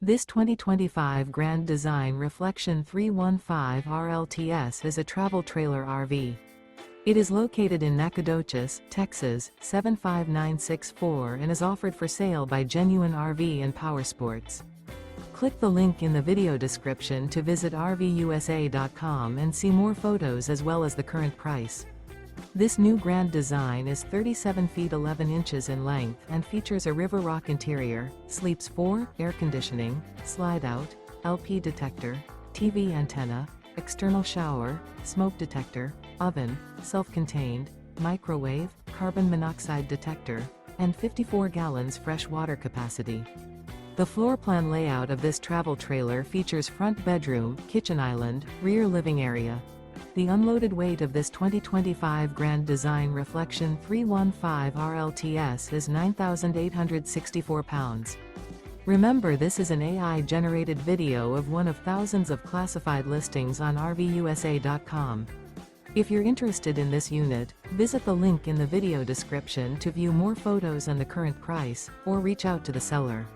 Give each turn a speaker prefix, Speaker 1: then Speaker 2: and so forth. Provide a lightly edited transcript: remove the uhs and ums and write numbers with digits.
Speaker 1: This 2025 Grand Design Reflection 315 RLTS is a travel trailer RV. It is located in Nacogdoches, Texas, 75964 and is offered for sale by Genuine RV and Powersports. Click the link in the video description to visit RVUSA.com and see more photos as well as the current price. This new Grand Design is 37 feet 11 inches in length and features a River Rock interior, sleeps 4, air conditioning, slide-out, LP detector, TV antenna, external shower, smoke detector, oven, self-contained, microwave, carbon monoxide detector, and 54 gallons fresh water capacity. The floor plan layout of this travel trailer features front bedroom, kitchen island, rear living area. The unloaded weight of this 2025 Grand Design Reflection 315 RLTS is 9,864 pounds. Remember, this is an AI-generated video of one of thousands of classified listings on RVUSA.com. If you're interested in this unit, visit the link in the video description to view more photos and the current price, or reach out to the seller.